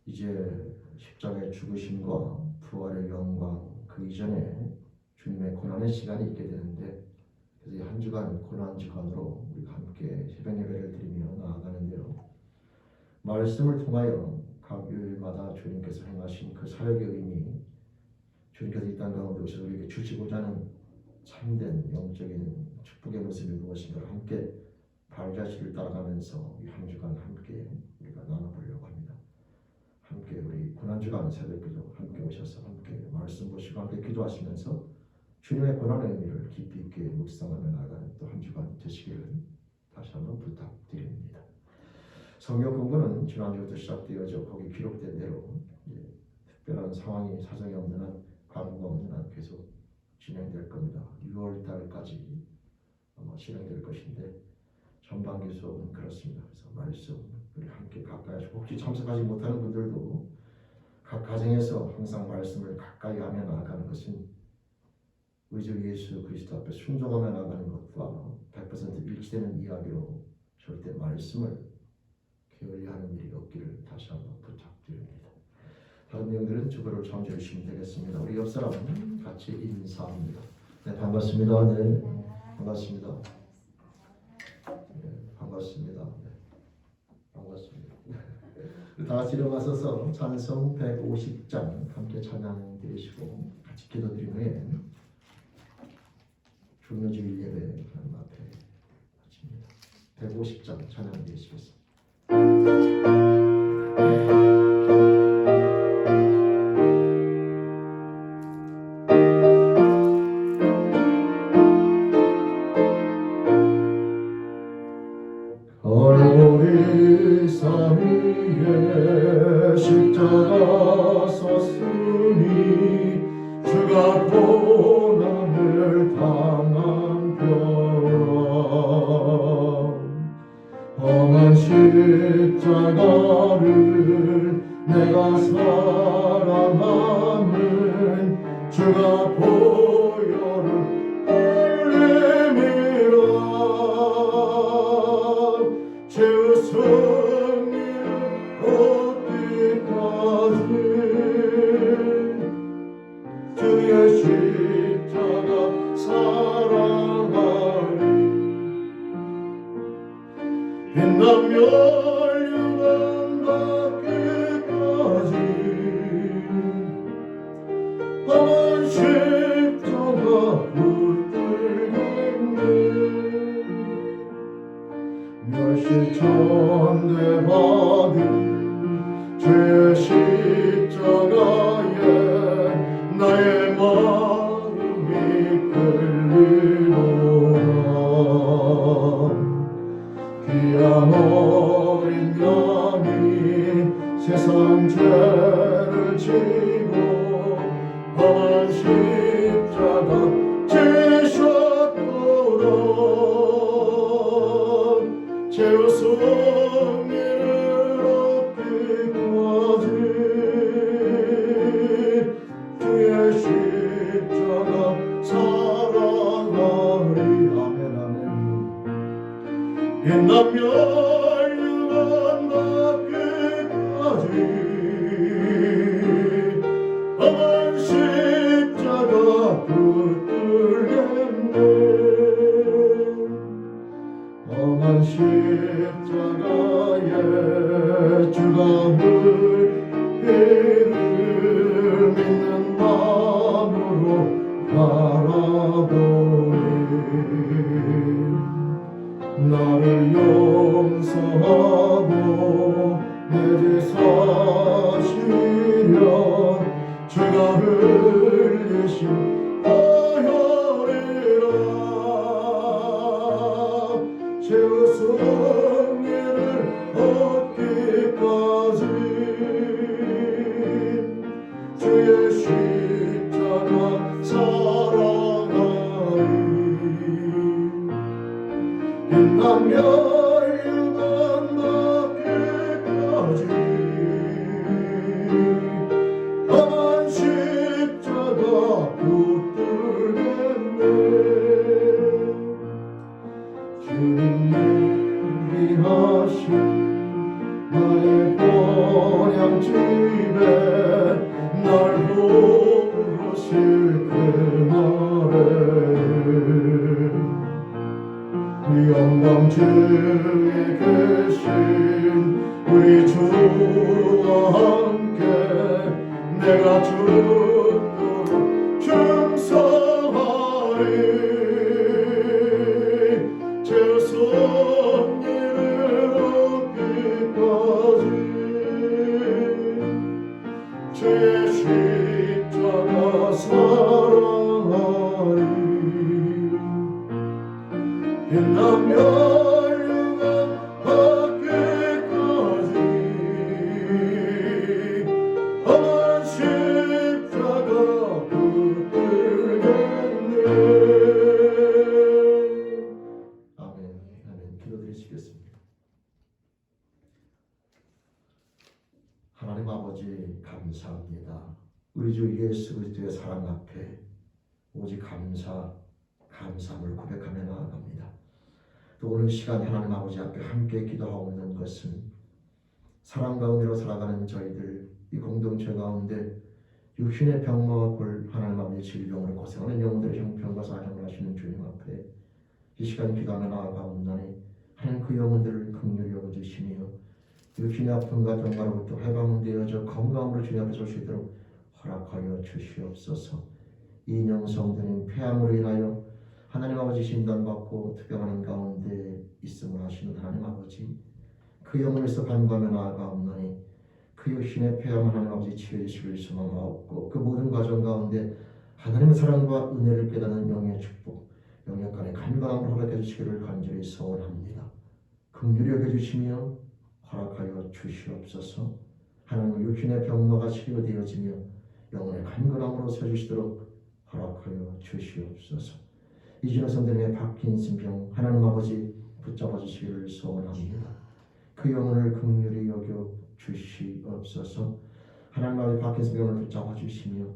이제 십자가의 죽으심과 부활의 영광 그 이전에 주님의 고난의 시간이 있게 되는데, 그래서 이 한 주간 고난 주간으로 우리가 함께 새벽 예배를 드리며 나아가는데요. 말씀을 통하여 각 요일마다 주님께서 행하신 그 사역의 의미, 주님께서 이 땅 가운데 오셔서 우리에게 주시고자 하는 참된 영적인 축복의 모습이 무엇인가를 함께 발자취를 따라가면서 이 한 주간 함께 우리가 나눠보려고 합니다. 함께 우리 고난주간 새벽기도 함께 오셔서 함께 말씀 보시고 함께 기도하시면서 주님의 고난의 의미를 깊이 있게 묵상하며 나가는 또 한 주간 되시기를 다시 한번 부탁드립니다. 성경 공부는 지난주부터 시작되어져 거기 기록된 대로 특별한 상황이 사정이 없는 한, 광고가 없는 한 계속 진행될 겁니다. 6월 달까지 아마 진행될 것인데 전반기 수업은 그렇습니다. 그래서 말씀 우리 함께 가까이 하시고, 혹시 참석하지 못하는 분들도 각 가정에서 항상 말씀을 가까이 하며 나아가는 것은 우리 주 예수 그리스도 앞에 순종하며 나아가는 것과 100% 일치되는 이야기로 절대 말씀을 게을리하는 일이 없기를 다시 한번 부탁드립니다. 다른 내용들은 주보를 참조해 주시면 되겠습니다. 우리 옆사람 같이 인사합니다. 네, 반갑습니다. 네, 반갑습니다. 네, 반갑습니다. 네, 반갑습니다. 다 같이 일어나서서 찬송 150장 함께 찬양 드리시고 같이 기도드린 후에 종료주일 예배 하나님 앞에 바칩니다. 150장 찬양 드리시겠습니다.
갈보리 산 위에 십자가 섰으니 주가 고난을 당한 뼈 험한 십자가를 내가 사랑하는 주가 보혈을 흘림이라 죄의 승리를 얻기까지 주의 십자가 사랑하리 빛나며 영원한 끝까지 험한 십자가 붙들겠네 멸시천대 받은 주의 십자가에 나의 마음이 끌리노라 귀한 어린 양이 세상 죄를 지고 험한 십자가 지셨도다 죄의 승리를 얻기까지 주의 십자가 사랑하리 아멘 아멘 빛나며 영원한 끝까지 험한 십자가 붙들겠네 험한 십자가에 주가 흘리를 믿는 마음으로 바라보니 나를 용서하고 내 죄 사시려 주가 흘리신 보혈이라 죄의 승리를 얻기까지 주의 십자가 사랑하리 빛나며 영원한 끝까지 험한 십자가 붙들겠네 주님 위하신 나의 본향집에 날 부르실 그날에는 영광 중에 계신 우리 주와 함께 내가 죽도록 충성하리 죄의 승리를 얻기까지 주의 십자가 사랑하리 빛나며 영원한 끝까지 험한 십자가 붙들겠네 아멘 아멘 기도드리시겠습니다. 하나님 아버지 감사합니다. 우리 주 예수 그리스도의 사랑 앞에 오직 감사함을 고백하며 나아갑니다. 또 오늘 시간 하나님 아버지 앞에 함께 기도하고 있는 것은 사랑 가운데로 살아가는 저희들 이 공동체 가운데 육신의 병마와 하나님 아버지 질병으로 고생하는 영혼들의 형편과 사정을 하시는 주님 앞에 이 시간 기도하며 나아가옵나니 하나님 그 영혼들을 긍휼히 여겨주시며 육신의 아픔과 병마로부터 해방되어져 건강으로 주님 앞에 설 수 있도록 허락하여 주시옵소서. 이 영성들인 폐암으로 인하여 하나님 아버지 진단받고 투병하는 가운데 있음을 하시는 하나님 아버지 그 영혼에서 간구하며 나아가옵나니 그 육신의 폐암 하나님 아버지 치유해주시길 소망하옵고 그 모든 과정 가운데 하나님의 사랑과 은혜를 깨닫는 영의 축복 영역간의 간과함을 허락해 주시기를 간절히 소원합니다. 긍휼히 여겨주시며 허락하여 주시옵소서. 하나님 육신의 병마가 치유되어지며 영혼의 간과함으로 서주시도록 허락하여 주시옵소서. 이진호 선생님의 파킨슨병 하나님 아버지 붙잡아 주시기를 소원합니다. 그 영혼을 긍휼히 여겨 주시옵소서. 주시옵소서. 하나님 아버지 밖에서 병을 붙잡아 주시며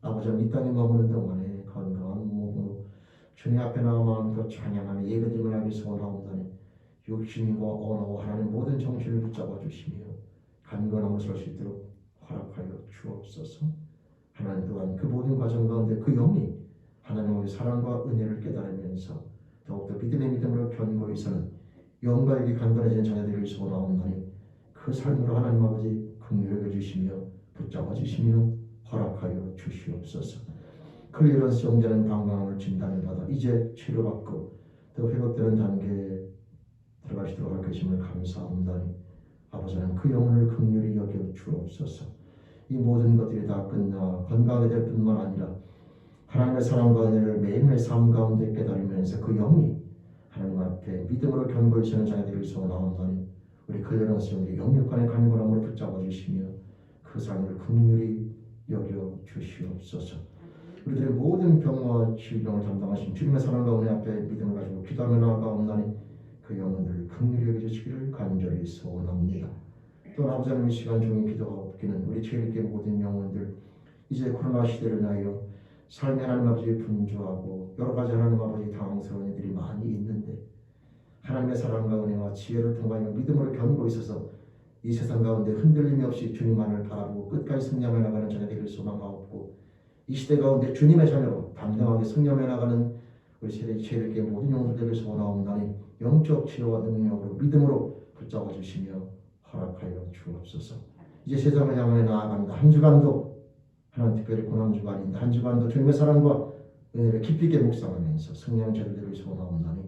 아버지 이 땅에 머무는 동안에 건강한 몸으로 주님 앞에 나와 마음껏 찬양하며 예배드림을 하기 소원하옵나니 육신과 언어와 하나님 모든 정신을 붙잡아 주시며 간건함을 설 수 있도록 허락하여 주옵소서. 하나님 또한 그 모든 과정 가운데 그 영이 하나님의 사랑과 은혜를 깨달으면서 더욱더 믿음의 믿음으로 견고히 서는 영과 육이 간건해진 자녀들을 소원하옵나니 그 삶으로 하나님 아버지 긍휼히 주시며 붙잡아 주시며 허락하여 주시옵소서. 클리런스 형제는 방광을 진단을 받아 이제 치료받고 더 회복되는 단계에 들어가시도록 할 것임을 감사합니다니 아버지는 그 영혼을 긍휼히 여겨 주옵소서. 이 모든 것들이 다 끝나 건강하게 될 뿐만 아니라 하나님의 사랑과 은혜를 매일매일 삶 가운데 깨달으면서 그 영이 하나님 앞에 믿음으로 견고히 서는 자녀들이 소원하옵나니 우리 클리런스 형제 영육간의 간구함을 붙잡아 주시며 그 삶을 긍휼히 여겨 주시옵소서. 우리들의 모든 병과 질병을 담당하신 주님의 사랑과 은혜 앞에 믿음을 가지고 기도하며 나아가옵나니 그 영혼들을 긍휼히 여겨주시기를 간절히 소원합니다. 또 아버지 하나님 이 시간 종일 기도하옵기는 우리 죄인께 모든 영혼들 이제 코로나 시대를 나여 삶의 하나님 아버지 분주하고 여러 가지 하나님 아버지 당황스러운 일들이 많이 있는데 하나님의 사랑과 은혜와 지혜를 통하여 믿음으로 견고히 있어서 이 세상 가운데 흔들림이 없이 주님만을 바라보고 끝까지 승리하며 나가는 자녀들을 소망하옵고 이 시대 가운데 주님의 자녀로 담대하게 승리하며 나가는 우리 세대 죄인께 모든 영혼들에게 소원하옵나니 영적 치료와 능력으로 믿음으로 붙잡아 주시며 허락하여 주옵소서. 이제 세상을 향해 나아갑니다. 한 주간도 하나님 특별히 고난주간인데 한 주간도 주님의 사랑과 은혜를 깊이 있게 묵상하면서 승리하는 자들을 소원하옵나니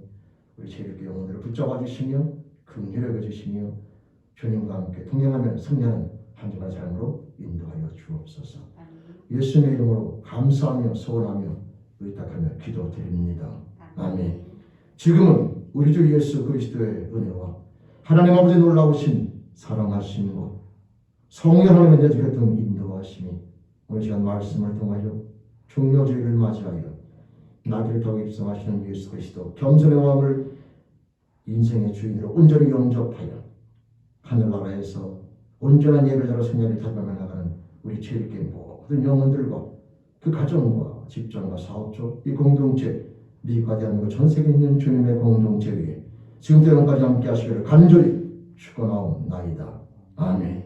우리 죄인께 영혼들을 붙잡아 주시며 긍휼히 여겨 주시며 주님과 함께 동행하며 승리하는 한 주간의 삶으로 인도하여 주옵소서. 예수님의 이름으로 감사하며 소원하며 의탁하며 기도드립니다. 아멘. 지금은 우리 주 예수 그리스도의 은혜와 하나님 아버지 놀라우신 사랑하심과 성령 하나님의 내주했던 인도하심이 오늘 시간 말씀을 통하여 종료주의를 맞이하여 나를 더욱 입성하시는 예수 그리스도 겸손의 왕을 인생의 주인으로 온전히 영접하여 하늘나라에서 온전한 예배자로 생명을 타며 나가는 우리 죄인께 모든 영혼들과 그 가정과 직장과 사업적 이 공동체 미국과 대한민국 전 세계에 있는 주님의 공동체 위에 지금부터 영까지 함께 하시기를 간절히 축원하옵나이다. 아멘.